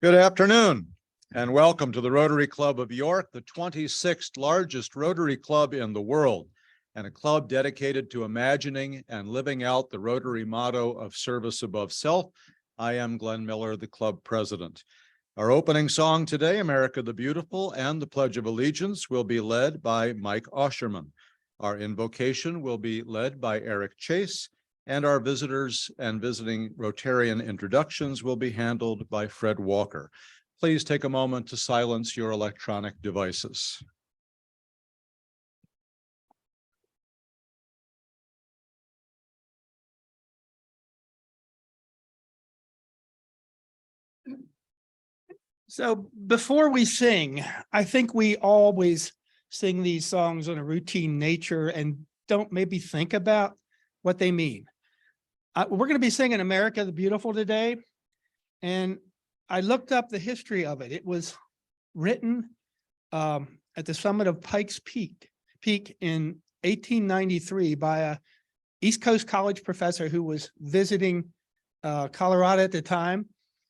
Good afternoon, and welcome to the Rotary Club of York, the 26th largest Rotary Club in the world, and a club dedicated to imagining and living out the Rotary motto of service above self. I am Glenn Miller, the club president. Our opening song today, America the Beautiful, and the Pledge of Allegiance will be led by Mike Osherman. Our invocation will be led by Eric Chase, and our visitors and visiting Rotarian introductions will be handled by Fred Walker. Please take a moment to silence your electronic devices. So before we sing, I think we always sing these songs on a routine nature and don't maybe think about what they mean. We're going to be singing America the Beautiful today, and I looked up the history of it. It was written at the summit of Pikes Peak in 1893 by a East Coast College professor who was visiting Colorado at the time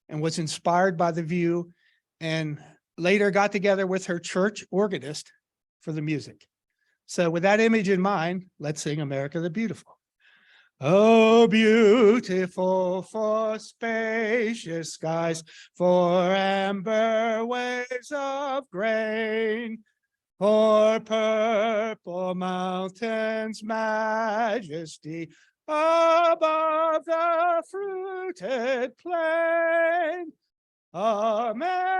and was inspired by the view, and later got together with her church organist for the music. So with that image in mind, let's sing America the Beautiful. Oh, beautiful for spacious skies, for amber waves of grain, for purple mountains' majesty above the fruited plain. America,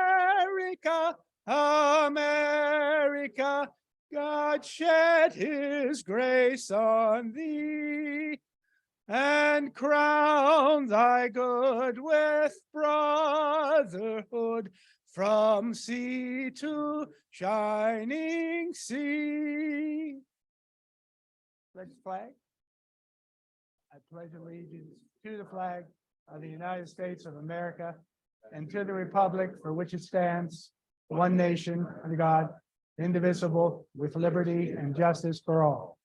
America, God shed his grace on thee, and crown thy good with brotherhood from sea to shining sea. Pledge flag. I pledge allegiance to the flag of the United States of America and to the republic for which it stands, one nation under God, indivisible, with liberty and justice for all.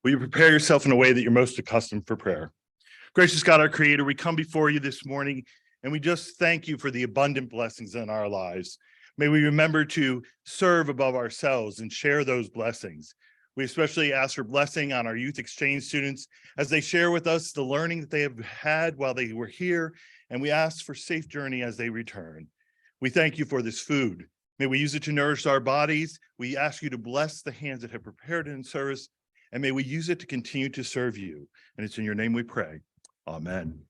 Will you prepare yourself in a way that you're most accustomed for prayer? Gracious God, our Creator, we come before you this morning and we just thank you for the abundant blessings in our lives. May we remember to serve above ourselves and share those blessings. We especially ask for blessing on our youth exchange students as they share with us the learning that they have had while they were here, and we ask for safe journey as they return. We thank you for this food. May we use it to nourish our bodies. We ask you to bless the hands that have prepared it in service, and may we use it to continue to serve you. And it's in your name we pray. Amen.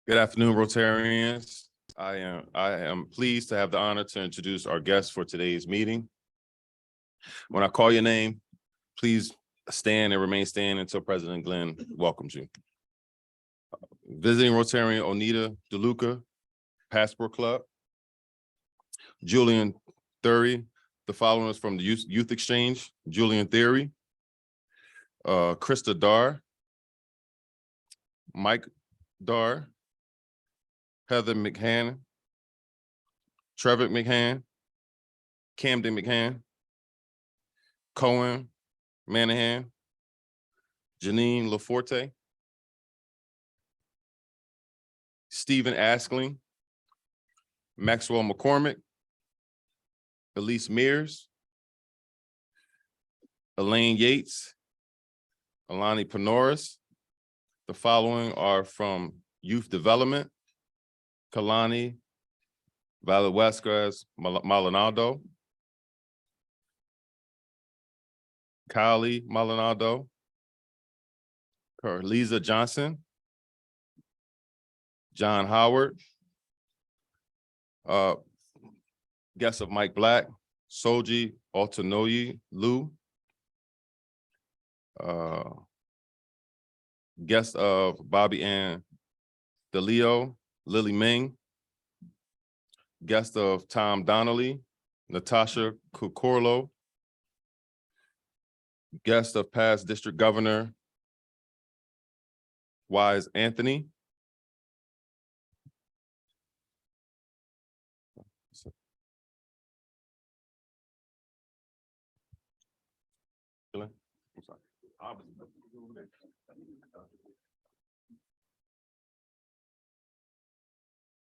Good afternoon, Rotarians. I am pleased to have the honor to introduce our guests for today's meeting. When I call your name, please stand and remain standing until President Glenn welcomes you. Visiting Rotarian Onita DeLuca, Passport Club. Julien Thiry, the following is from the Youth Exchange. Julien Thiry. Krista Dar. Mike Dar. Heather McHann, Trevor McHann, Camden McHann, Cohen Manahan, Jeanne Leforte, Stephen Askling, Maxwell McCormick, Elise Mears, Elaine Yates, Alani Penoris. The following are from Youth Development. Kalani Velasquez Maldonado, Kylie Maldonado, Carliza Johnson, John Howard, guest of Mike Black, Soji Altanoyi Liu, guest of Bobby Ann DeLeo, Lily Ming, guest of Tom Donnelly, Natasha Cucorlo, guest of past District Governor Wise Anthony,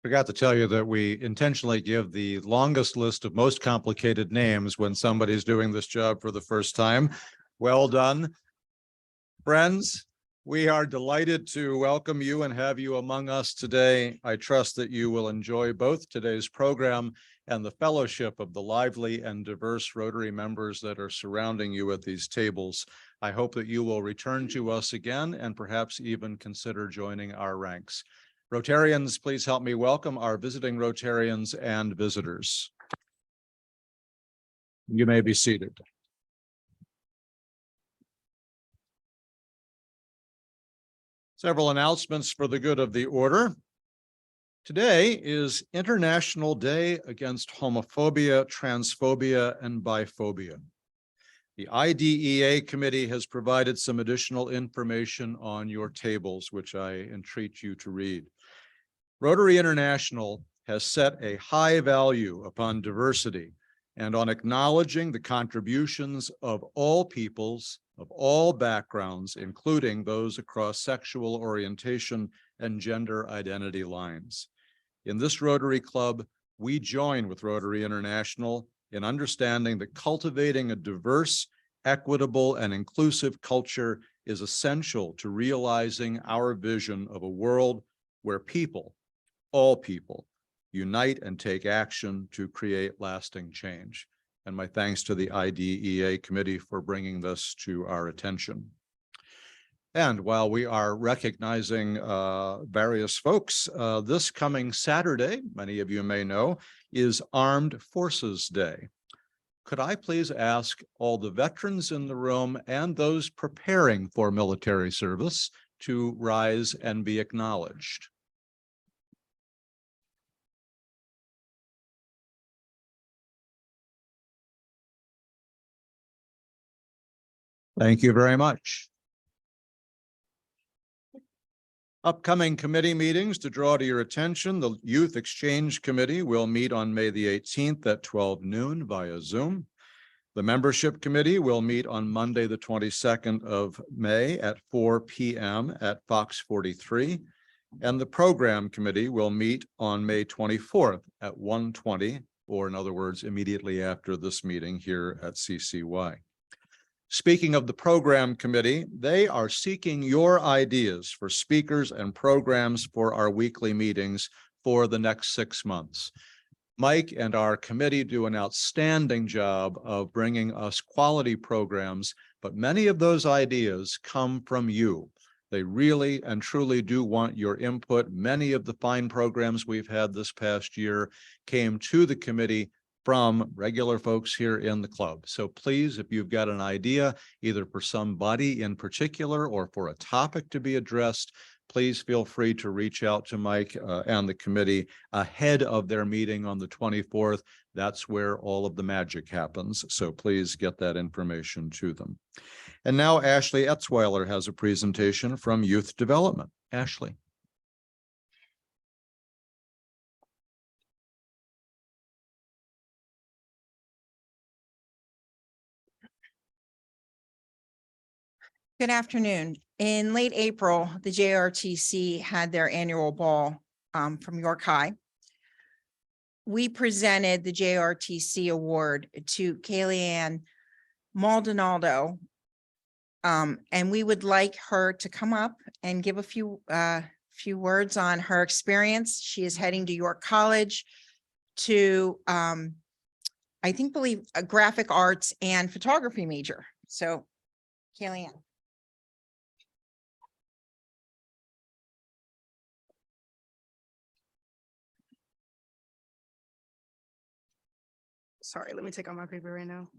Forgot to tell you that we intentionally give the longest list of most complicated names when somebody's doing this job for the first time. Well done. Friends, we are delighted to welcome you and have you among us today. I trust that you will enjoy both today's program and the fellowship of the lively and diverse Rotary members that are surrounding you at these tables. I hope that you will return to us again and perhaps even consider joining our ranks. Rotarians, please help me welcome our visiting Rotarians and visitors. You may be seated. Several announcements for the good of the order. Today is International Day Against Homophobia, Transphobia, and Biphobia. The IDEA committee has provided some additional information on your tables, which I entreat you to read. Rotary International has set a high value upon diversity and on acknowledging the contributions of all peoples, of all backgrounds, including those across sexual orientation and gender identity lines. In this Rotary Club, we join with Rotary International in understanding that cultivating a diverse, equitable, and inclusive culture is essential to realizing our vision of a world where people, all people, unite and take action to create lasting change. And my thanks to the IDEA committee for bringing this to our attention. And while we are recognizing various folks, this coming Saturday, many of you may know, is Armed Forces Day. Could I please ask all the veterans in the room and those preparing for military service to rise and be acknowledged? Thank you very much. Upcoming committee meetings to draw to your attention. The Youth Exchange Committee will meet on May the 18th at 12 noon via Zoom. The Membership Committee will meet on Monday, the 22nd of May at 4 p.m. at Fox 43. And the Program Committee will meet on May 24th at 1:20, or in other words, immediately after this meeting here at CCY. Speaking of the Program Committee, they are seeking your ideas for speakers and programs for our weekly meetings for the next 6 months. Mike and our committee do an outstanding job of bringing us quality programs, but many of those ideas come from you. They really and truly do want your input. Many of the fine programs we've had this past year came to the committee from regular folks here in the club. So please, if you've got an idea, either for somebody in particular or for a topic to be addressed, please feel free to reach out to Mike and the committee ahead of their meeting on the 24th. That's where all of the magic happens. So please get that information to them. And now Ashley Etzweiler has a presentation from Youth Development. Ashley. Good afternoon. In late April, the JRTC had their annual ball from York High. We presented the JRTC award to Kellyanne Maldonado, and we would like her to come up and give a few words on her experience. She is heading to York College to, believe a graphic arts and photography major. So, Kellyanne. Sorry, let me take out my paper right now.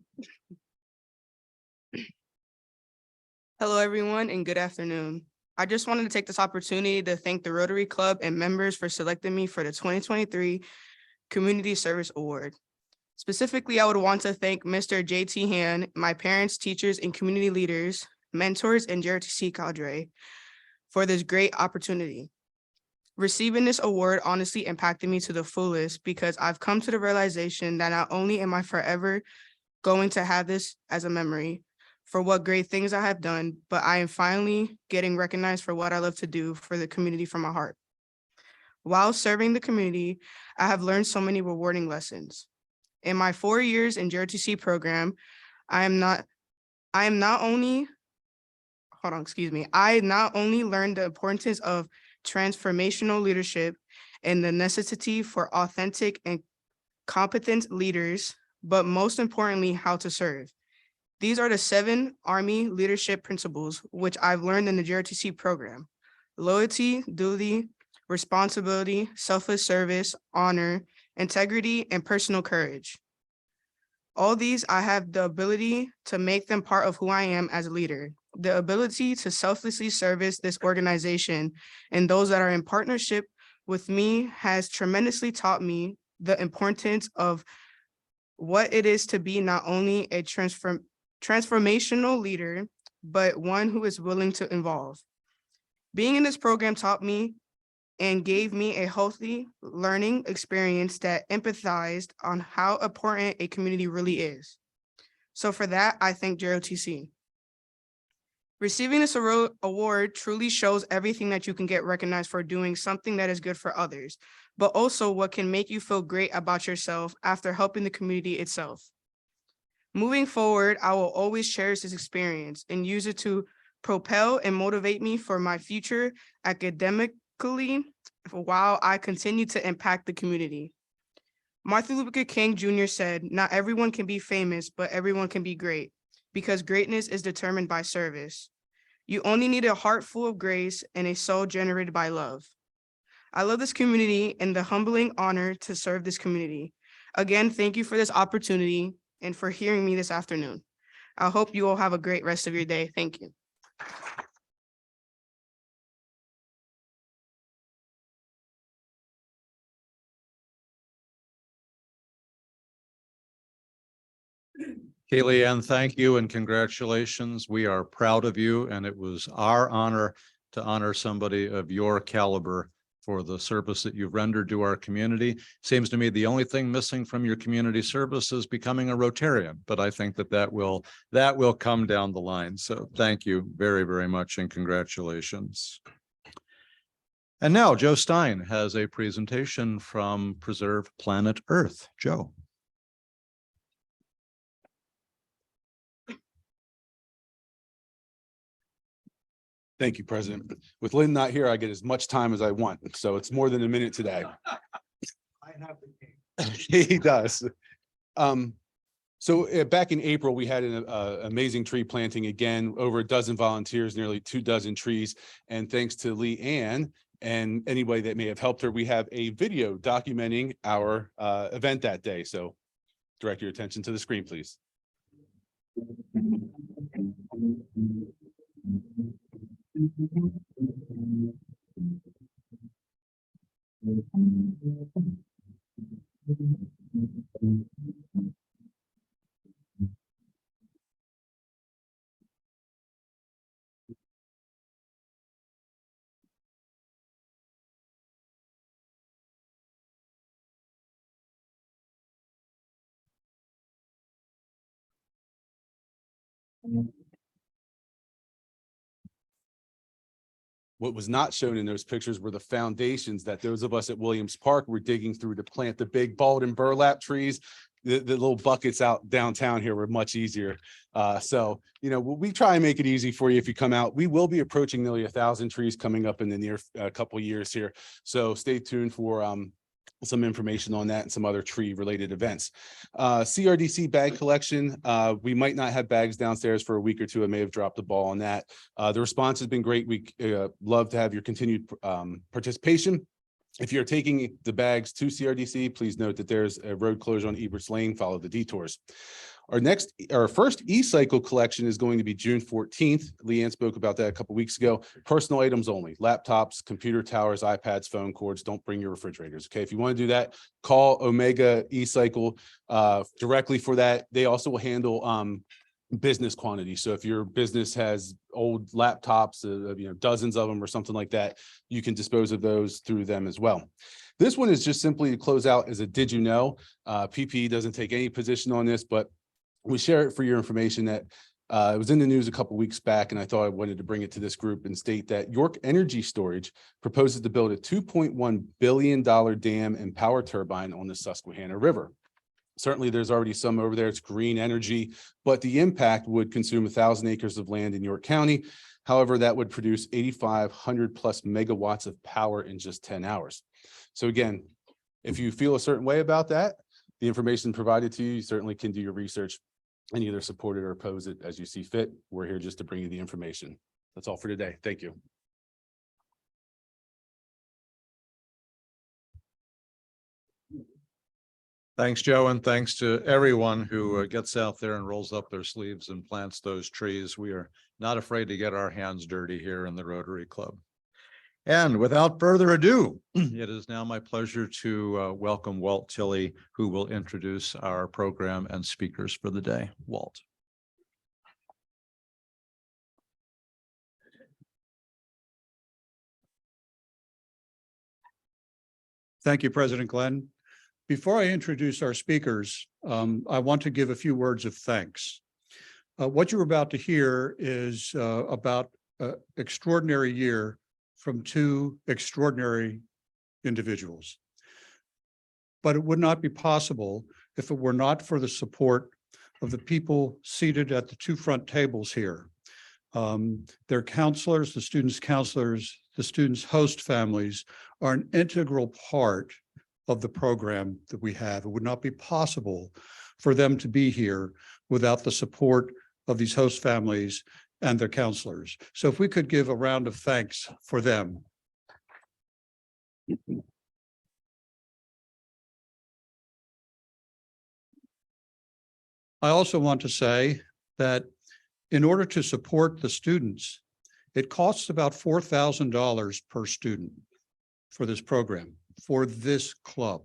Hello, everyone, and good afternoon. I just wanted to take this opportunity to thank the Rotary Club and members for selecting me for the 2023 Community Service Award. Specifically, I would want to thank Mr. J.T. Han, my parents, teachers, and community leaders, mentors, and JRTC cadre for this great opportunity. Receiving this award honestly impacted me to the fullest because I've come to the realization that not only am I forever going to have this as a memory for what great things I have done, but I am finally getting recognized for what I love to do for the community from my heart. While serving the community, I have learned so many rewarding lessons. In my 4 years in JRTC program, I not only learned the importance of transformational leadership and the necessity for authentic and competent leaders, but most importantly, how to serve. These are the 7 Army leadership principles, which I've learned in the JRTC program: loyalty, duty, responsibility, selfless service, honor, integrity, and personal courage. All these, I have the ability to make them part of who I am as a leader. The ability to selflessly service this organization and those that are in partnership with me has tremendously taught me the importance of what it is to be not only a transformational leader, but one who is willing to evolve. Being in this program taught me and gave me a healthy learning experience that empathized on how important a community really is. So for that, I thank JROTC. Receiving this award truly shows everything that you can get recognized for doing something that is good for others, but also what can make you feel great about yourself after helping the community itself. Moving forward, I will always cherish this experience and use it to propel and motivate me for my future academically while I continue to impact the community. Martin Luther King Jr. said, "Not everyone can be famous, but everyone can be great, because greatness is determined by service. You only need a heart full of grace and a soul generated by love." I love this community and the humbling honor to serve this community. Again, thank you for this opportunity and for hearing me this afternoon. I hope you all have a great rest of your day. Thank you. Kellyanne, thank you and congratulations. We are proud of you, and it was our honor to honor somebody of your caliber for the service that you've rendered to our community. Seems to me the only thing missing from your community service is becoming a Rotarian, but I think that will come down the line. So thank you very, very much and congratulations. And now Joe Stein has a presentation from Preserve Planet Earth. Joe. Thank you, President. With Lynn not here, I get as much time as I want, so it's more than a minute today. He does. So back in April, we had an amazing tree planting again, over a dozen volunteers, nearly 24 trees. And thanks to Leanne and anybody that may have helped her, we have a video documenting our event that day. So direct your attention to the screen, please. What was not shown in those pictures were the foundations that those of us at Williams Park were digging through to plant the big bald and burlap trees. The little buckets out downtown here were much easier. So, you know, we try and make it easy for you if you come out. We will be approaching nearly 1,000 trees coming up in the near couple years here. So stay tuned for some information on that and some other tree related events. CRDC bag collection. We might not have bags downstairs for a week or two. I may have dropped the ball on that. The response has been great. We love to have your continued participation. If you're taking the bags to CRDC, please note that there's a road closure on Eberts Lane. Follow the detours. Our first e-cycle collection is going to be June 14th. Leanne spoke about that a couple weeks ago. Personal items only: laptops, computer towers, iPads, phone cords. Don't bring your refrigerators. Okay, if you want to do that, call Omega e-cycle directly for that. They also will handle business quantity. So if your business has old laptops, dozens of them or something like that, you can dispose of those through them as well. This one is just simply to close out as a did you know. PPE doesn't take any position on this, but we share it for your information that It was in the news a couple weeks back, and I thought I wanted to bring it to this group and state that York Energy Storage proposes to build a $2.1 billion dam and power turbine on the Susquehanna River. Certainly, there's already some over there. It's green energy, but the impact would consume 1,000 acres of land in York County. However, that would produce 8,500 plus megawatts of power in just 10 hours. So again, if you feel a certain way about that, the information provided to you, you certainly can do your research and either support it or oppose it as you see fit. We're here just to bring you the information. That's all for today. Thank you. Thanks, Joe, and thanks to everyone who gets out there and rolls up their sleeves and plants those trees. We are not afraid to get our hands dirty here in the Rotary Club. And without further ado, it is now my pleasure to welcome Walt Thiry, who will introduce our program and speakers for the day. Walt. Thank you, President Glenn. Before I introduce our speakers, I want to give a few words of thanks. What you're about to hear is about an extraordinary year from two extraordinary individuals. But it would not be possible if it were not for the support of the people seated at the two front tables here. Their counselors, the students' counselors, the students' host families are an integral part of the program that we have. It would not be possible for them to be here without the support of these host families and their counselors. So if we could give a round of thanks for them. I also want to say that in order to support the students, it costs about $4,000 per student for this program, for this club.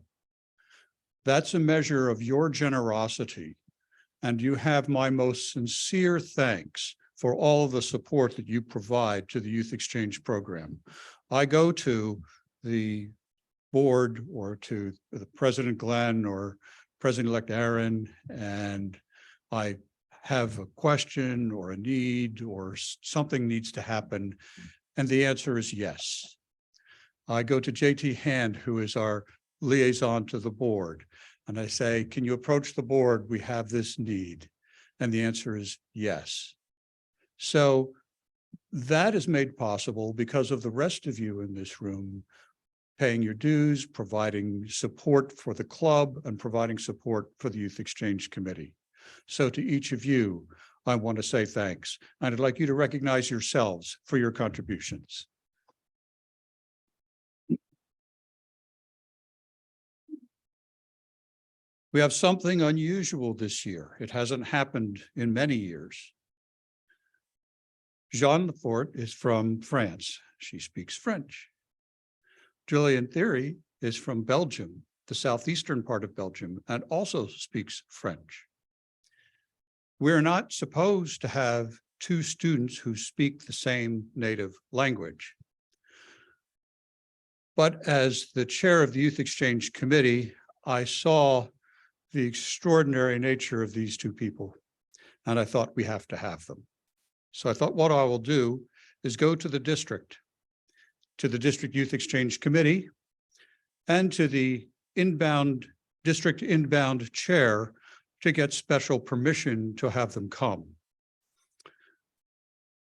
That's a measure of your generosity, and you have my most sincere thanks for all of the support that you provide to the Youth Exchange Program. I go to the board or to the President Glenn or President-elect Aaron, and I have a question or a need or something needs to happen, and the answer is yes. I go to JT Hand, who is our liaison to the board, and I say, can you approach the board? We have this need. And the answer is yes. So that is made possible because of the rest of you in this room paying your dues, providing support for the club, and providing support for the Youth Exchange Committee. So to each of you, I want to say thanks. And I'd like you to recognize yourselves for your contributions. We have something unusual this year. It hasn't happened in many years. Jeanne Leforte is from France. She speaks French. Julien Thiry is from Belgium, the southeastern part of Belgium, and also speaks French. We're not supposed to have two students who speak the same native language. But as the chair of the Youth Exchange Committee, I saw the extraordinary nature of these two people, and I thought we have to have them. So I thought what I will do is go to the district Youth Exchange Committee, and to the district inbound chair to get special permission to have them come.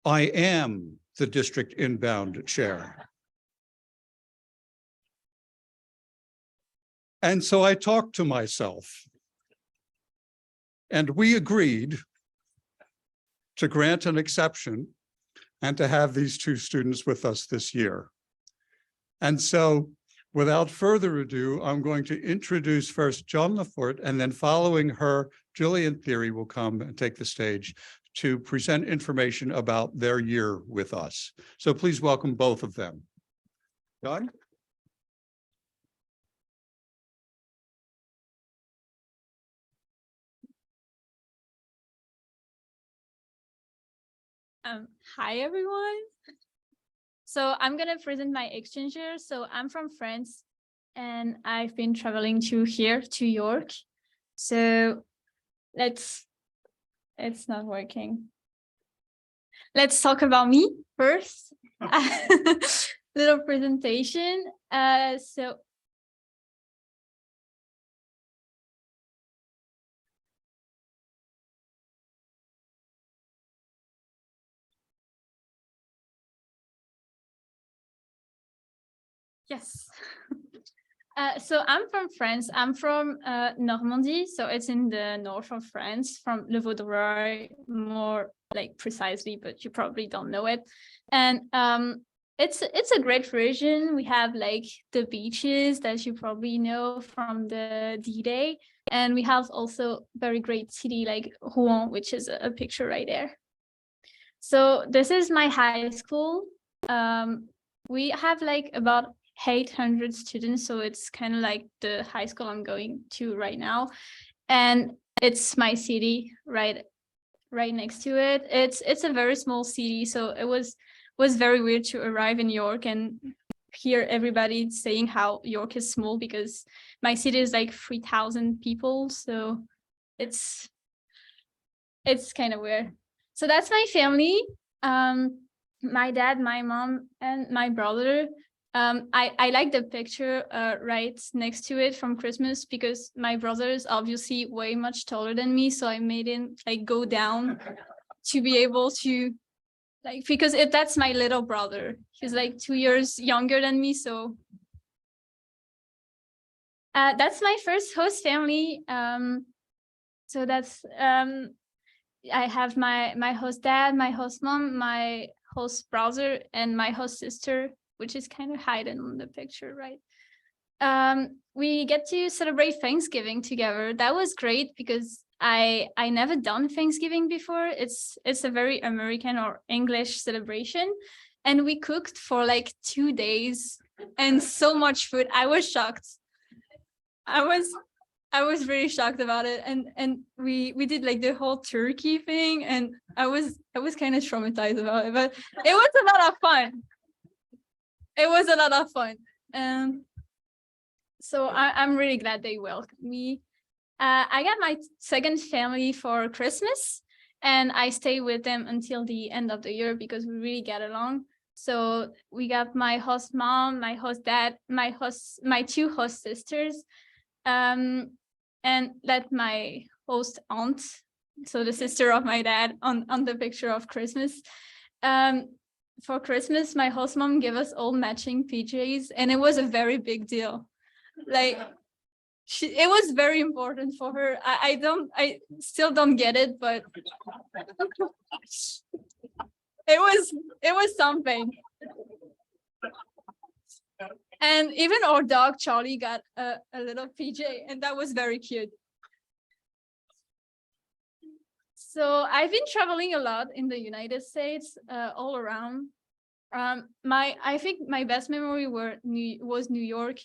I am the district inbound chair. And so I talked to myself, and we agreed to grant an exception and to have these two students with us this year. And so without further ado, I'm going to introduce first Jeanne Leforte, and then following her, Julien Thiry will come and take the stage to present information about their year with us. So please welcome both of them. Jeanne? Hi, everyone. So I'm going to present my exchange year. So I'm from France, and I've been traveling to York. So it's not working. let's talk about me first. Little presentation. So yes. So I'm from France. I'm from Normandy, so it's in the north of France, from Leforte, more like precisely, but you probably don't know it. And it's a great region. We have like the beaches that you probably know from the D-Day, and we have also very great city like Rouen, which is a picture right there. So this is my high school. We have like about 800 students, so it's kind of like the high school I'm going to right now, and it's my city right next to it. It's a very small city, so it was very weird to arrive in York and hear everybody saying how York is small, because my city is like 3,000 people, so it's kind of weird. So that's my family. My dad, my mom, and my brother. I like the picture right next to it from Christmas, because my brother is obviously way much taller than me, so I made him like go down to be able to like, because that's my little brother. He's like 2 years younger than me, so that's my first host family. So that's I have my host dad, my host mom, my host brother, and my host sister, which is kind of hidden on the picture, right? We get to celebrate Thanksgiving together. That was great because I never done Thanksgiving before. It's a very American or English celebration, and we cooked for like 2 days and so much food. I was shocked. I was really shocked about it, and we did like the whole turkey thing, and I was kind of traumatized about it, but it was a lot of fun. It was a lot of fun. So I'm really glad they welcomed me. I got my second family for Christmas, and I stay with them until the end of the year because we really get along. So we got my host mom, my host dad, my 2 host sisters, and let my host aunt, so the sister of my dad, on the picture of Christmas. For Christmas, my host mom gave us all matching PJs, and it was a very big deal. Like, it was very important for her. I still don't get it, but it was something. And even our dog Charlie got a little PJ, and that was very cute. So I've been traveling a lot in the United States, all around. I think my best memory was New York,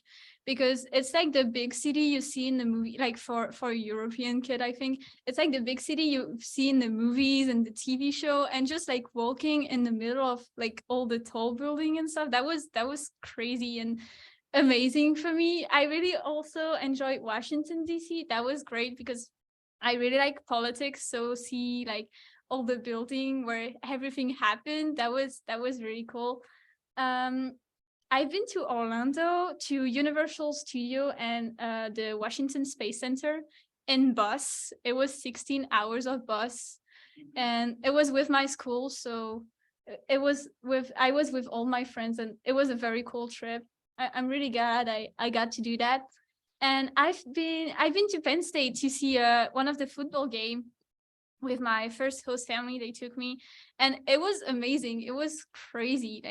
because it's like the big city you see in the movie, like for a European kid, I think it's like the big city you see in the movies and the TV show, and just like walking in the middle of like all the tall building and stuff, that was crazy and amazing for me. I really also enjoyed Washington, D.C. That was great because I really like politics, so see like all the building where everything happened, that was really cool. I've been to Orlando, to Universal Studio, and the Washington Space Center in bus. It was 16 hours of bus, and it was with my school, so I was with all my friends, and it was a very cool trip. I'm really glad I got to do that. And I've been to Penn State to see one of the football game with my first host family. They took me, and it was amazing. It was crazy,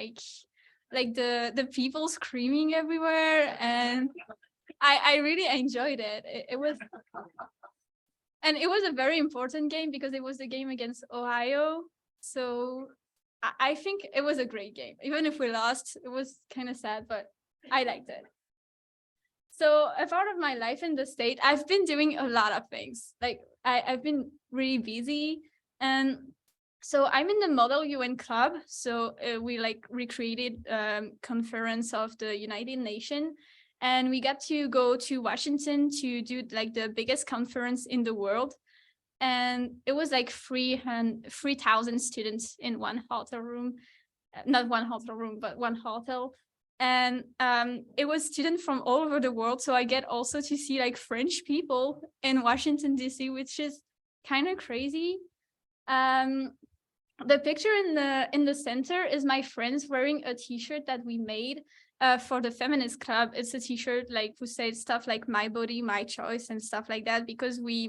like the people screaming everywhere, and I really enjoyed it. It was a very important game because it was the game against Ohio. So I think it was a great game. Even if we lost, it was kind of sad, but I liked it. So a part of my life in the state, I've been doing a lot of things. Like I've been really busy, and so I'm in the Model UN Club. So we like recreated conference of the United Nations, and we got to go to Washington to do like the biggest conference in the world. and it was like 3,000 students in one hotel room, not one hotel room, but one hotel. And it was students from all over the world. So I get also to see like French people in Washington, DC, which is kind of crazy. The picture in the center is my friends wearing a t-shirt that we made for the feminist club. It's a t-shirt like who said stuff like my body, my choice and stuff like that, because we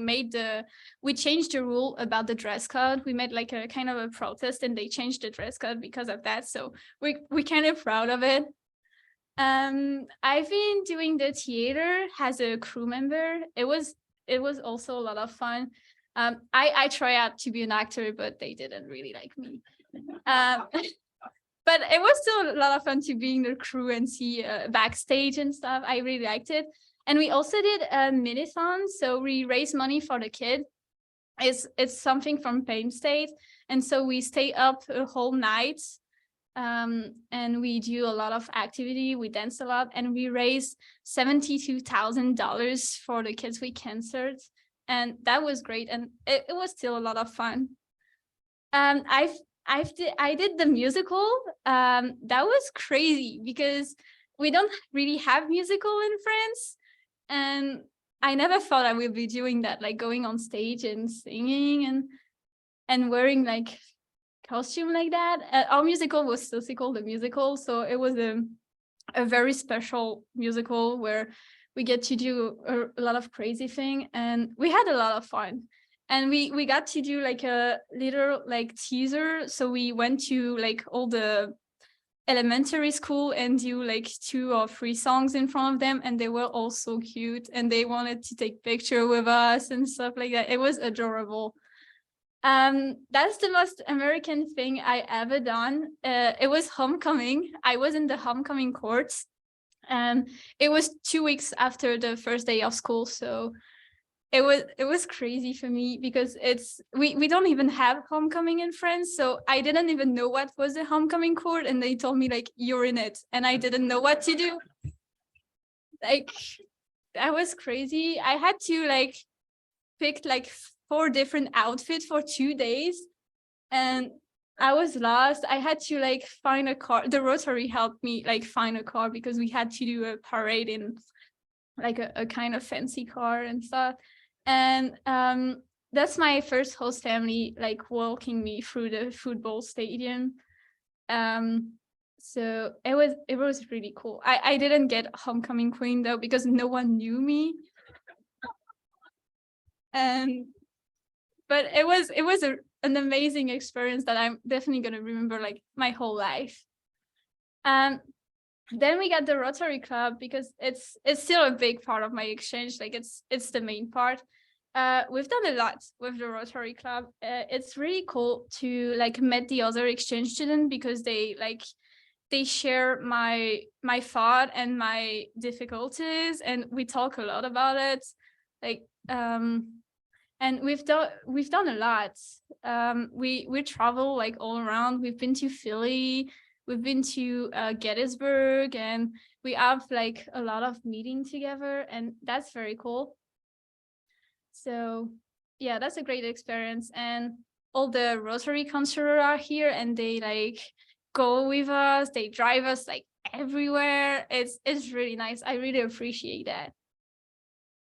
changed the rule about the dress code. We made like a kind of a protest and they changed the dress code because of that. So we're kind of proud of it. I've been doing the theater as a crew member. It was also a lot of fun. I try out to be an actor, but they didn't really like me. But it was still a lot of fun to be in the crew and see backstage and stuff. I really liked it. And we also did a mini-thon. So we raised money for the kid. It's something from Penn State. And so we stay up a whole night. And we do a lot of activity. We dance a lot. And we raised $72,000 for the kids with cancer. And that was great. And it was still a lot of fun. I did the musical. That was crazy because we don't really have musical in France. And I never thought I would be doing that, like going on stage and singing and wearing like costume like that. Our musical was still called the musical. So it was a very special musical where we get to do a lot of crazy thing, and we had a lot of fun. And we got to do like a little like teaser. So we went to like all the elementary school and do like 2 or 3 songs in front of them, and they were all so cute and they wanted to take picture with us and stuff like that. It was adorable. That's the most American thing I ever done. It was homecoming. I was in the homecoming courts. It was 2 weeks after the first day of school, so it was crazy for me because we don't even have homecoming in France, so I didn't even know what was the homecoming court, and they told me like you're in it, and I didn't know what to do. Like that was crazy. I had to like pick like 4 different outfits for 2 days, and I was lost. I had to like find a car. The Rotary helped me like find a car because we had to do a parade in like a kind of fancy car and stuff. And that's my first host family like walking me through the football stadium. So it was really cool. I didn't get homecoming queen though because no one knew me. But it was an amazing experience that I'm definitely going to remember like my whole life. Then we got the Rotary Club because it's still a big part of my exchange. Like it's the main part. We've done a lot with the Rotary Club. It's really cool to like meet the other exchange students because they share my thought and my difficulties, and we talk a lot about it. Like and we've done a lot. We travel like all around. We've been to Philly, we've been to Gettysburg, and we have like a lot of meetings together, and that's very cool. So yeah, that's a great experience. And all the Rotary counselors are here, and they like go with us. They drive us like everywhere. It's really nice. I really appreciate that.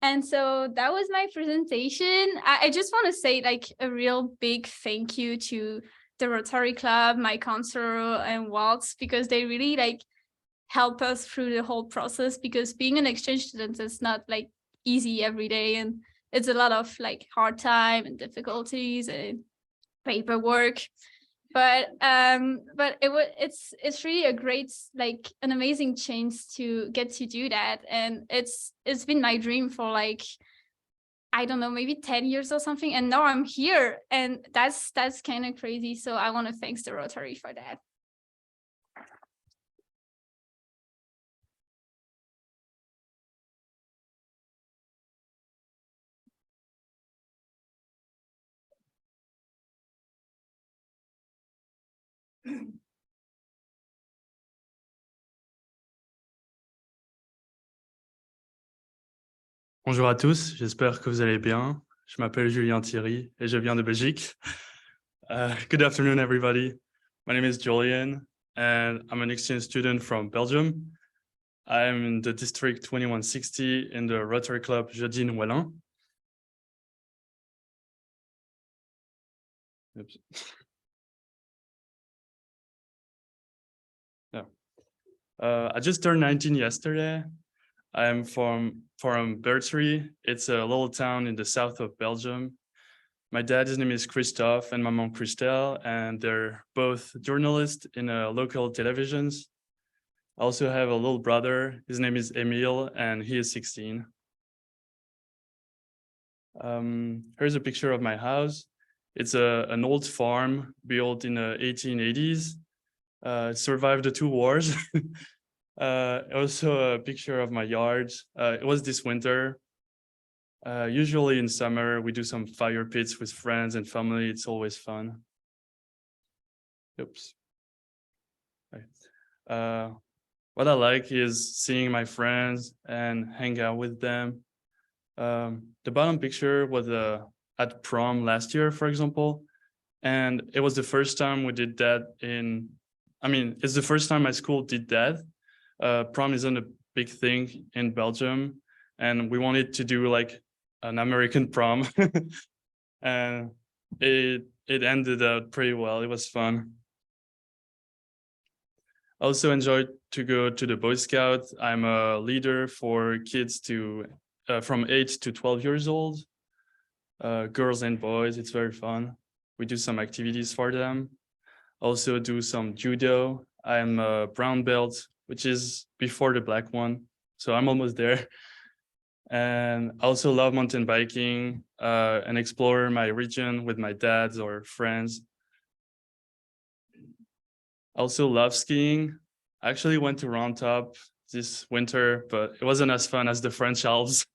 And so that was my presentation. I just want to say like a real big thank you to the Rotary Club, my counselor and Waltz, because they really like help us through the whole process, because being an exchange student is not like easy every day. And it's a lot of like hard time and difficulties and paperwork. But it's really a great, like an amazing chance to get to do that. And it's been my dream for like, I don't know, maybe 10 years or something. And now I'm here, and that's kind of crazy. So I want to thank the Rotary for that. Bonjour à tous, j'espère que vous allez bien. Je m'appelle Julien Thiry et je viens de Belgique. Good afternoon, everybody. My name is Julien and I'm an exchange student from Belgium. I'm in the district 2160 in the Rotary Club Jeanne. Oops. No. I just turned 19 yesterday. I'm from Rotary. It's a little town in the south of Belgium. My dad's name is Christophe and my mom Christelle, and they're both journalists in local televisions. I also have a little brother. His name is Emile, and he is 16. Here's a picture of my house. It's an old farm built in the 1880s. It survived the two wars. Also a picture of my yard. It was this winter. Usually in summer, we do some fire pits with friends and family. It's always fun. Oops. Right. What I like is seeing my friends and hang out with them. The bottom picture was at prom last year, for example. And it was the first time we did that it's the first time my school did that. Prom isn't a big thing in Belgium. And we wanted to do like an American prom. And it ended up pretty well. It was fun. I also enjoyed to go to the Boy Scouts. I'm a leader for kids from 8 to 12 years old, girls and boys. It's very fun. We do some activities for them. Also do some judo. I'm a brown belt, which is before the black one. So I'm almost there. And I also love mountain biking and explore my region with my dads or friends. I also love skiing. I actually went to Round Top this winter, but it wasn't as fun as the French Alps.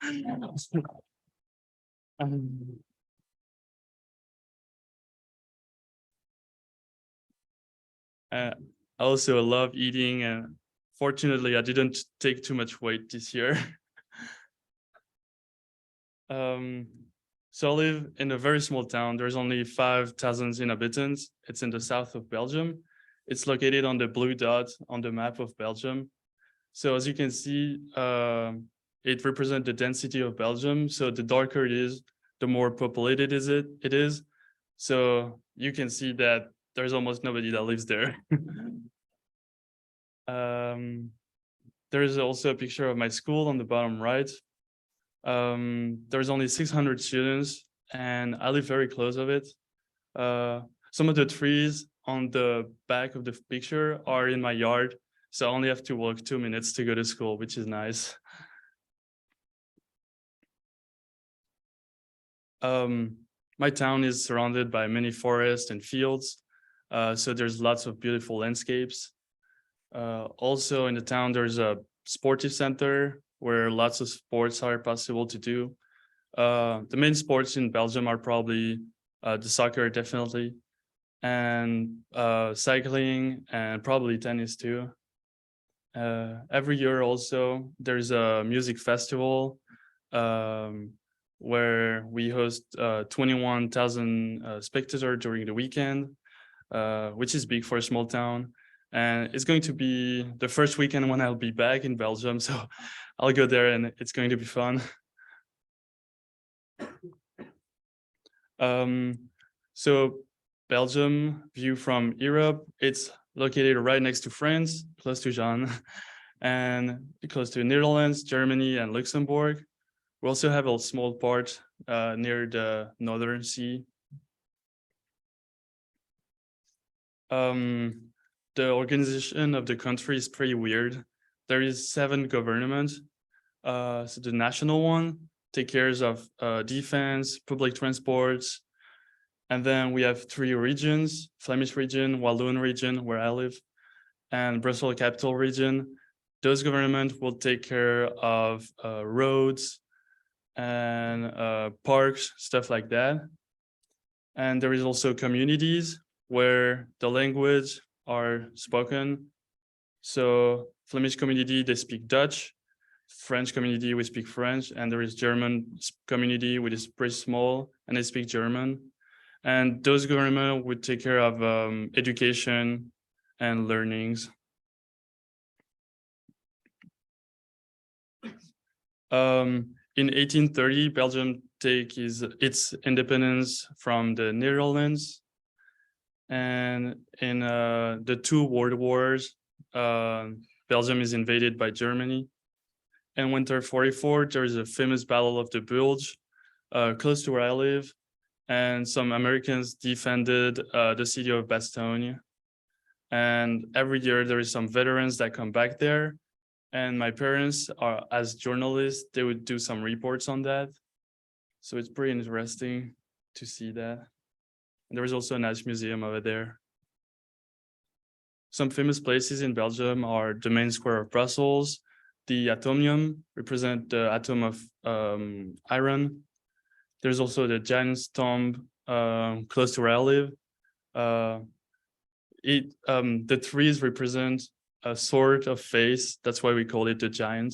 I also love eating, and fortunately, I didn't take too much weight this year. So I live in a very small town. There's only 5,000 inhabitants. It's in the south of Belgium. It's located on the blue dot on the map of Belgium. So as you can see, it represents the density of Belgium. So the darker it is, the more populated it is. So you can see that there's almost nobody that lives there. There is also a picture of my school on the bottom right. There's only 600 students and I live very close of it. Some of the trees on the back of the picture are in my yard. So I only have to walk 2 minutes to go to school, which is nice. My town is surrounded by many forests and fields. So there's lots of beautiful landscapes. Also in the town, there's a sportive center where lots of sports are possible to do. The main sports in Belgium are probably the soccer, definitely, and cycling and probably tennis too. Every year also, there's a music festival where we host 21,000 spectators during the weekend, which is big for a small town. And it's going to be the first weekend when I'll be back in Belgium. So I'll go there and it's going to be fun. So Belgium view from Europe, it's located right next to France, close to Jeanne, and close to Netherlands, Germany, and Luxembourg. We also have a small part near the Northern Sea. The organization of the country is pretty weird. There is 7 governments. So the national one takes care of defense, public transports. And then we have 3 regions: Flemish region, Walloon region, where I live, and Brussels capital region. Those governments will take care of roads and parks, stuff like that. And there is also communities where the language are spoken. So Flemish community, they speak Dutch. French community, we speak French, and there is German community, which is pretty small, and they speak German. And those government would take care of education and learnings. In 1830, Belgium takes its independence from the Netherlands. And in the two world wars, Belgium is invaded by Germany. In winter 44, there is a famous Battle of the Bulge, close to where I live. And some Americans defended the city of Bastogne. And every year there is some veterans that come back there. And my parents are, as journalists, they would do some reports on that. So it's pretty interesting to see that. And there is also a Nash Museum over there. Some famous places in Belgium are the main square of Brussels. The atomium represent the atom of iron. There's also the Giant's Tomb close to where I live. The trees represent a sort of face. That's why we call it the giant.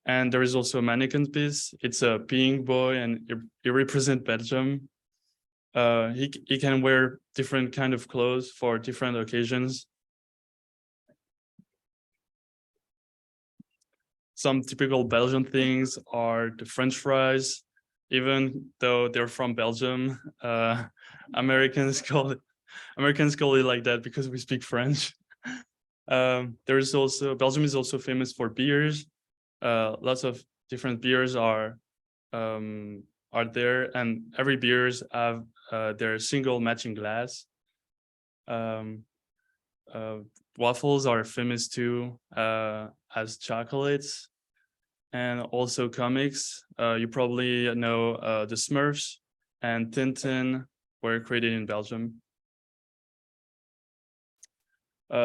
And there is also a mannequin piece. It's a peeing boy, and it represents Belgium. He can wear different kind of clothes for different occasions. Some typical Belgian things are the French fries, even though they're from Belgium. Americans call it like that because we speak French. There's also, Belgium is also famous for beers. Lots of different beers are there, and every beers have their single matching glass. Waffles are famous too, as chocolates, and also comics. You probably know the Smurfs and Tintin were created in Belgium.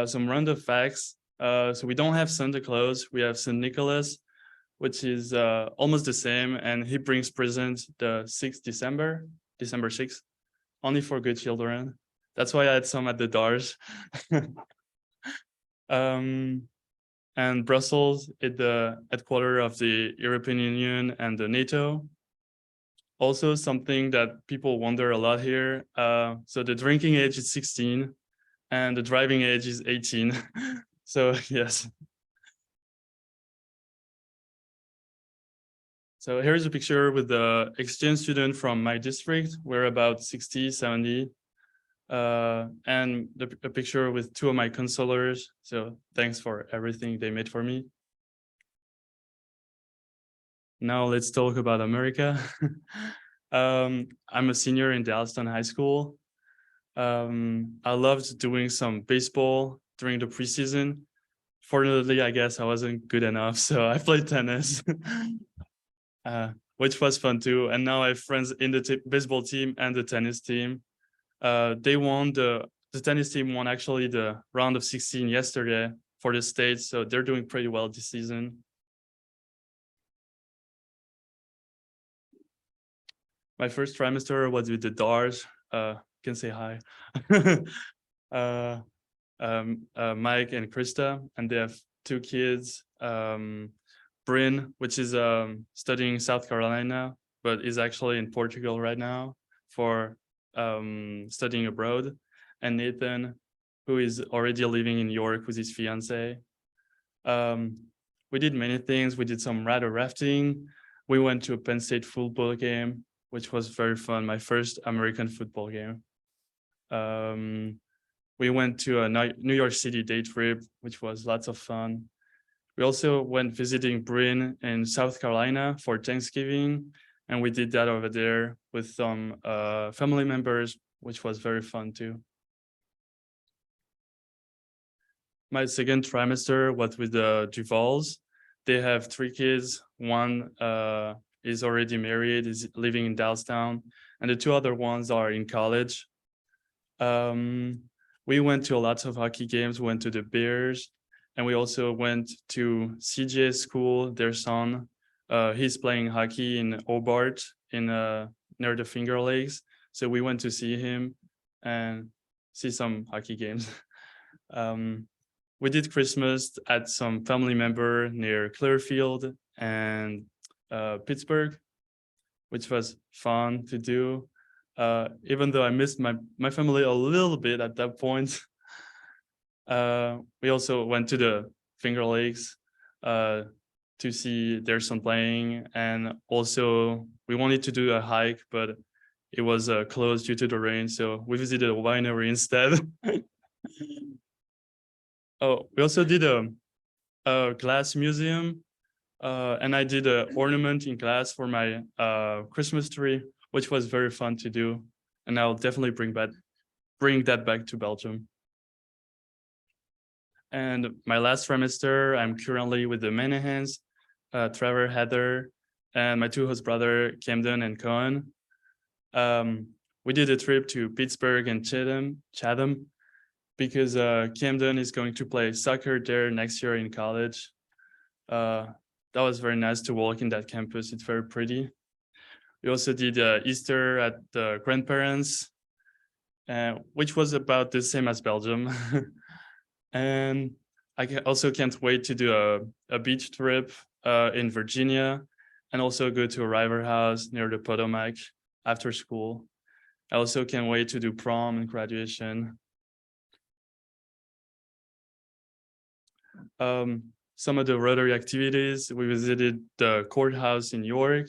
Some random facts. So we don't have Santa Claus, we have St. Nicholas, which is almost the same, and he brings presents the 6th December 6th, only for good children. That's why I had some at the doors. And Brussels is the headquarters of the European Union and the NATO. Also something that people wonder a lot here. So the drinking age is 16 and the driving age is 18. So yes. So here's a picture with the exchange student from my district. We're about 60, 70. And a picture with two of my counselors. So thanks for everything they made for me. Now let's talk about America. I'm a senior in Dallaston High School. I loved doing some baseball during the preseason. Fortunately, I guess I wasn't good enough, so I played tennis, which was fun too. And now I have friends in the baseball team and the tennis team. They won the tennis team won actually the round of 16 yesterday for the States, so they're doing pretty well this season. My first trimester was with the DARS. Can say hi. Mike and Krista, and they have two kids. Bryn, which is studying South Carolina, but is actually in Portugal right now for studying abroad, and Nathan, who is already living in York with his fiance. We did many things. We did some river rafting. We went to a Penn State football game, which was very fun. My first American football game. We went to a New York City day trip, which was lots of fun. We also went visiting Bryn in South Carolina for Thanksgiving, and we did that over there with some family members, which was very fun too. My second trimester was with the Duvals. They have 3 kids. One is already married, is living in Dalstown, and the 2 other ones are in college. We went to lots of hockey games, went to the Bears, and we also went to CJ's school, their son. He's playing hockey in Hobart in near the Finger Lakes. So we went to see him and see some hockey games. we did Christmas at some family member near Clearfield and Pittsburgh, which was fun to do. Even though I missed my family a little bit at that point. We also went to the Finger Lakes to see their son playing, and also we wanted to do a hike, but it was closed due to the rain, so we visited a winery instead. Oh, we also did a glass museum, and I did an ornament in glass for my Christmas tree, which was very fun to do, and I'll definitely bring that back to Belgium. And my last trimester, I'm currently with the Manahans, Trevor, Heather, and my two host brother, Camden and Cohen. We did a trip to Pittsburgh and Chatham, because Camden is going to play soccer there next year in college. That was very nice to walk in that campus. It's very pretty. We also did Easter at the grandparents, which was about the same as Belgium. And I also can't wait to do a beach trip in Virginia, and also go to a river house near the Potomac after school. I also can't wait to do prom and graduation. Some of the Rotary activities, we visited the courthouse in York.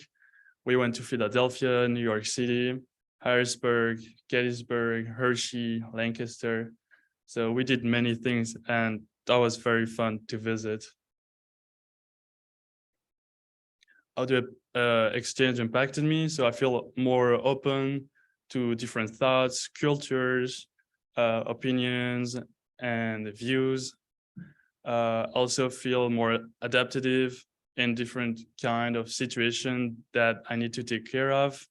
We went to Philadelphia, New York City, Harrisburg, Gettysburg, Hershey, Lancaster. So we did many things, and that was very fun to visit. How the exchange impacted me? So I feel more open to different thoughts, cultures, opinions, and views. Also feel more adaptive in different kind of situation that I need to take care of.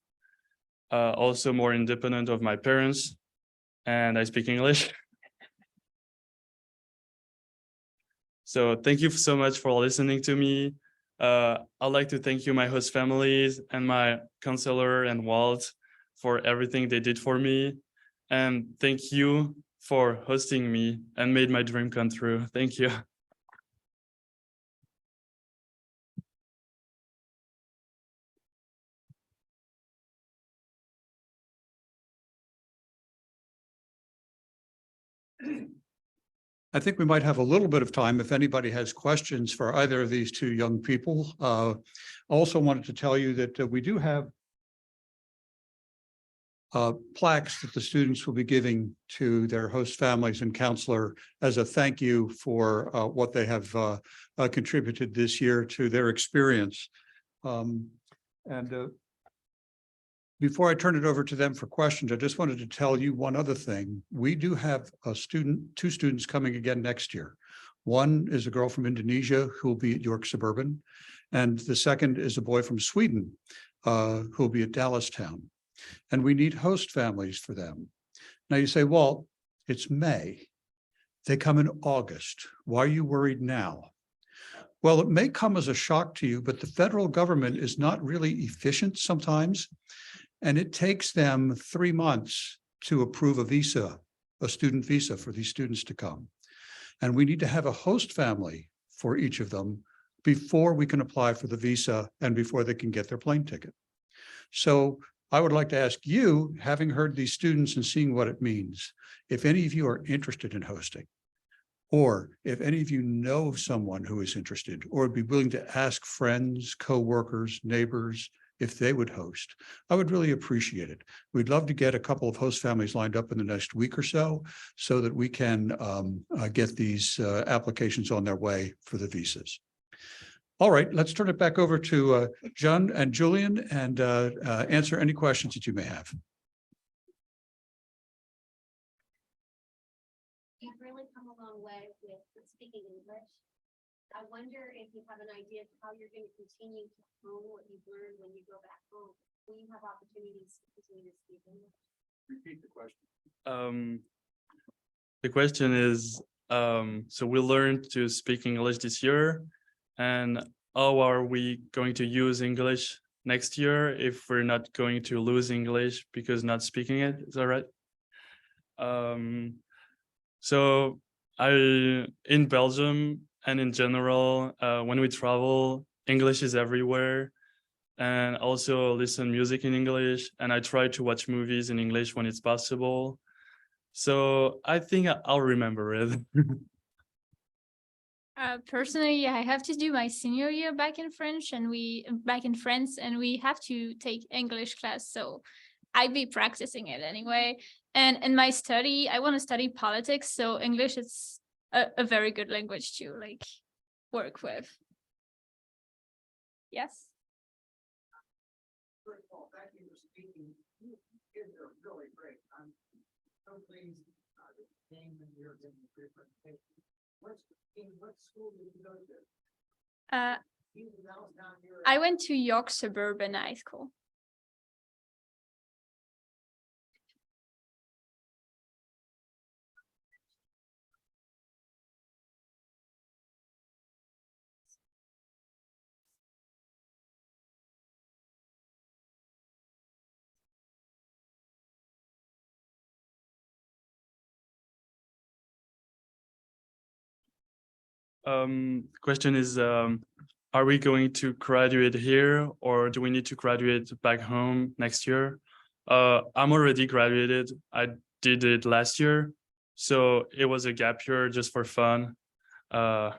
Also more independent of my parents, and I speak English. So thank you so much for listening to me. I'd like to thank you, my host families, and my counselor and Walt, for everything they did for me. And thank you for hosting me and made my dream come true. Thank you. I think we might have a little bit of time if anybody has questions for either of these two young people. Also wanted to tell you that we do have plaques that the students will be giving to their host families and counselor as a thank you for what they have contributed this year to their experience. Before I turn it over to them for questions, I just wanted to tell you one other thing. We do have two students coming again next year. One is a girl from Indonesia who will be at York Suburban, and the second is a boy from Sweden who will be at Dallastown. And we need host families for them. Now you say, well, it's May. They come in August. Why are you worried now? Well, it may come as a shock to you, but the federal government is not really efficient sometimes. And it takes them 3 months to approve a visa, a student visa for these students to come. And we need to have a host family for each of them before we can apply for the visa and before they can get their plane ticket. So I would like to ask you, having heard these students and seeing what it means, if any of you are interested in hosting, or if any of you know of someone who is interested or would be willing to ask friends, co-workers, neighbors, if they would host, I would really appreciate it. We'd love to get a couple of host families lined up in the next week or so that we can get these applications on their way for the visas. All right, let's turn it back over to Jeanne and Julien and answer any questions that you may have. You've really come a long way with speaking English. I wonder if you have an idea of how you're going to continue to hone what you've learned when you go back home. Will you have opportunities to continue to speak English? Repeat the question. The question is, so we learned to speak English this year, and how are we going to use English next year if we're not going to lose English because not speaking it? Is that right? So in Belgium and in general, when we travel, English is everywhere. And also listen music in English, and I try to watch movies in English when it's possible. So I think I'll remember it. Personally, I have to do my senior year back in France, and we have to take English class. So I'd be practicing it anyway. And in my study, I want to study politics. So English is a very good language to like work with. Yes. First of all, thank you for speaking. You kids are really great. I'm so pleased that you came and you're giving a great presentation. What school did you go to? I went to York Suburban High School. Question is, are we going to graduate here, or do we need to graduate back home next year? I'm already graduated. I did it last year, so it was a gap year just for fun. Yeah.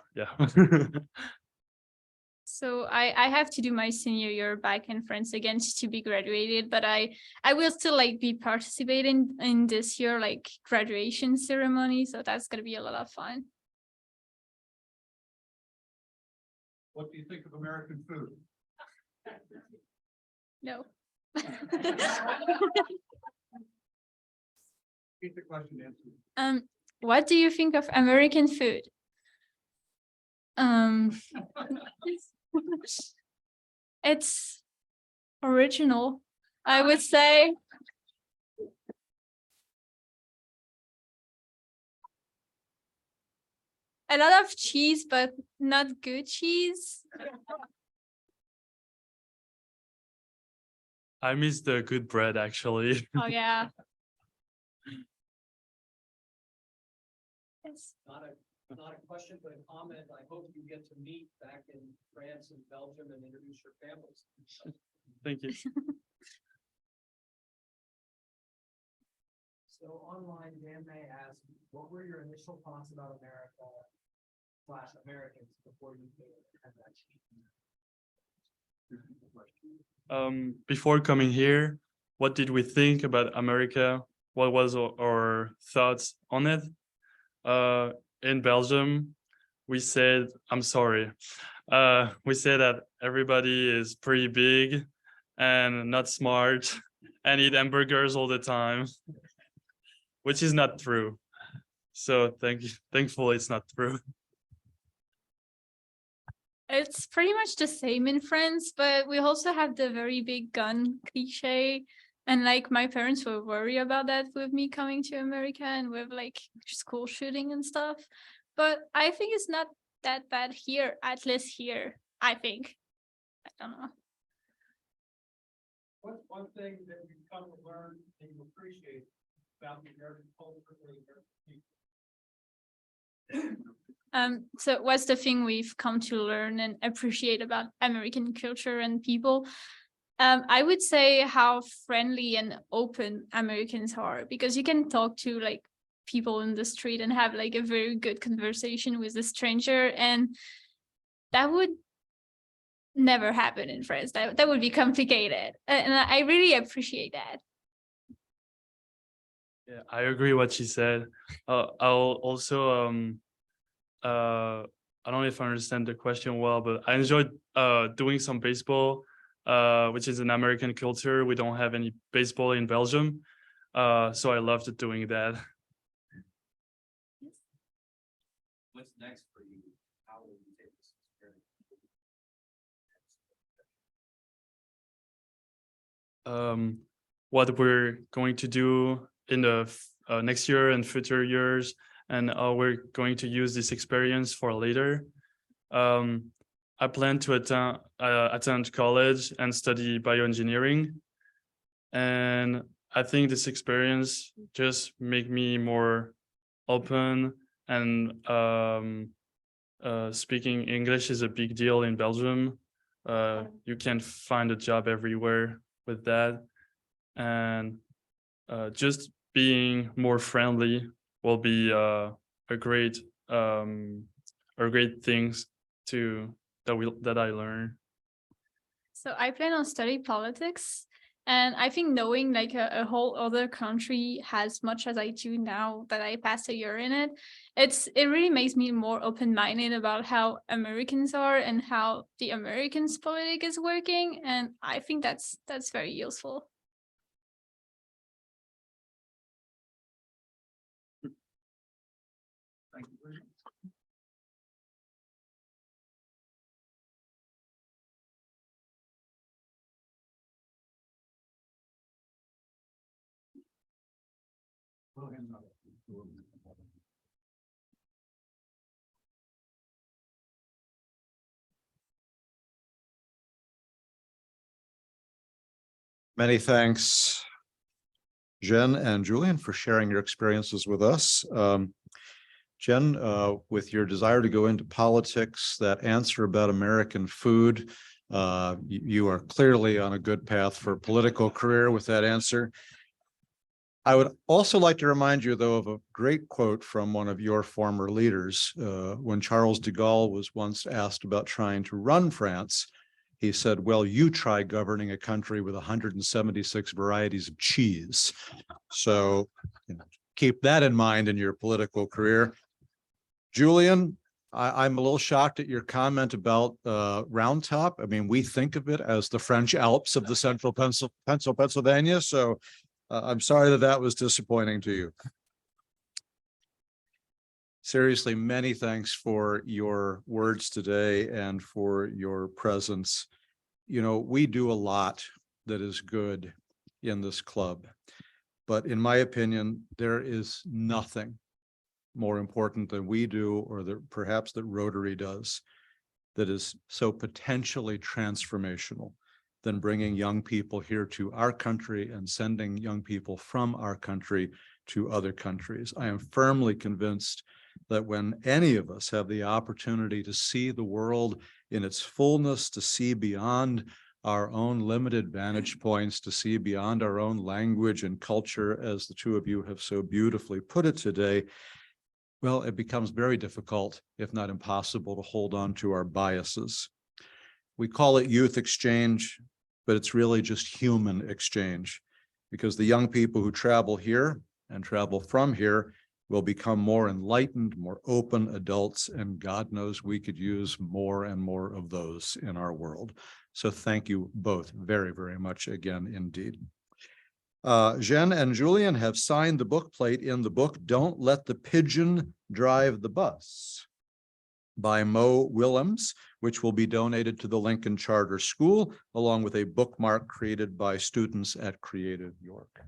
So I have to do my senior year back in France again to be graduated, but I will still like be participating in this year like graduation ceremony. So that's gonna be a lot of fun. What do you think of American food? No. Repeat the question, answer. What do you think of American food? It's original, I would say. A lot of cheese, but not good cheese. I miss the good bread, actually. Oh yeah. Yes. Not a question, but a comment. I hope you get to meet back in France and Belgium and introduce your families. Thank you. So online, Dan May asked, what were your initial thoughts about America/Americans before you came and that change? Before coming here, what did we think about America? What was our thoughts on it? In Belgium, we said, I'm sorry. We said that everybody is pretty big and not smart and eat hamburgers all the time, which is not true. So thankfully it's not true. It's pretty much the same in France, but we also have the very big gun cliche. And like my parents were worried about that with me coming to America and with like school shooting and stuff. But I think it's not that bad here, at least here, I think. I don't know. What's one thing that you've come to learn and you appreciate about the American culture or the American people? So what's the thing we've come to learn and appreciate about American culture and people? I would say how friendly and open Americans are, because you can talk to like people in the street and have like a very good conversation with a stranger, and that would never happen in France. That would be complicated, and I really appreciate that. Yeah, I agree what she said. I'll also I don't know if I understand the question well, but I enjoyed doing some baseball, which is an American culture. We don't have any baseball in Belgium, so I loved doing that. What's next for you? How will you take this experience? What we're going to do in the next year and future years, and how we're going to use this experience for later. I plan to attend college and study bioengineering. And I think this experience just make me more open and speaking English is a big deal in Belgium. You can find a job everywhere with that, and just being more friendly will be a great things that I learn. So I plan on studying politics, and I think knowing like a whole other country as much as I do now that I passed a year in it, it really makes me more open-minded about how Americans are and how the Americans politic is working, and I think that's very useful. Thank you very much. Many thanks, Jeanne and Julien, for sharing your experiences with us. Jeanne, with your desire to go into politics, that answer about American food, you are clearly on a good path for a political career with that answer. I would also like to remind you, though, of a great quote from one of your former leaders. When Charles de Gaulle was once asked about trying to run France, he said, well, you try governing a country with 176 varieties of cheese. So keep that in mind in your political career. Julien, I'm a little shocked at your comment about Round Top. I mean, we think of it as the French Alps of the central Pennsylvania. So I'm sorry that was disappointing to you. Seriously, many thanks for your words today and for your presence. You know, we do a lot that is good in this club, but in my opinion, there is nothing more important than we do, or that perhaps that Rotary does, that is so potentially transformational than bringing young people here to our country and sending young people from our country to other countries. I am firmly convinced that when any of us have the opportunity to see the world in its fullness, to see beyond our own limited vantage points, to see beyond our own language and culture, as the two of you have so beautifully put it today, well, it becomes very difficult, if not impossible, to hold on to our biases. We call it youth exchange, but it's really just human exchange, because the young people who travel here and travel from here will become more enlightened, more open adults, and God knows we could use more and more of those in our world. So thank you both very, very much again indeed. Jeanne and Julien have signed the book plate in the book Don't Let the Pigeon Drive the Bus by Mo Willems, which will be donated to the Lincoln Charter School, along with a bookmark created by students at Creative York.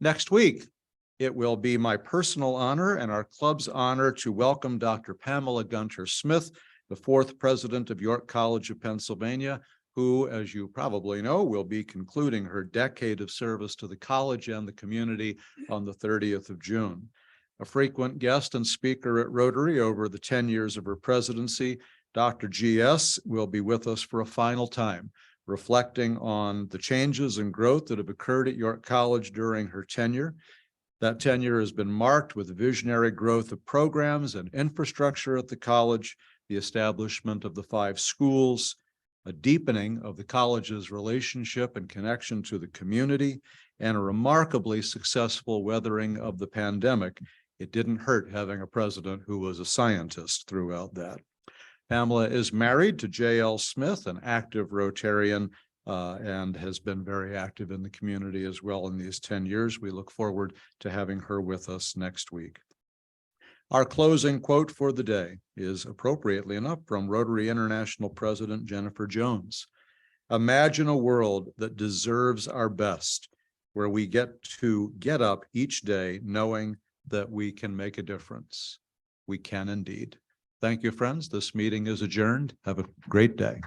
Next week, it will be my personal honor and our club's honor to welcome Dr. Pamela Gunter Smith, the 4th president of York College of Pennsylvania, who, as you probably know, will be concluding her decade of service to the college and the community on the 30th of June. A frequent guest and speaker at Rotary over the 10 years of her presidency, Dr. GS will be with us for a final time, reflecting on the changes and growth that have occurred at York College during her tenure. That tenure has been marked with visionary growth of programs and infrastructure at the college, the establishment of the 5 schools, a deepening of the college's relationship and connection to the community, and a remarkably successful weathering of the pandemic. It didn't hurt having a president who was a scientist throughout that. Pamela is married to J.L. Smith, an active Rotarian, and has been very active in the community as well in these 10 years. We look forward to having her with us next week. Our closing quote for the day is, appropriately enough, from Rotary International President Jennifer Jones. Imagine a world that deserves our best, where we get to get up each day knowing that we can make a difference. We can indeed. Thank you, friends. This meeting is adjourned. Have a great day.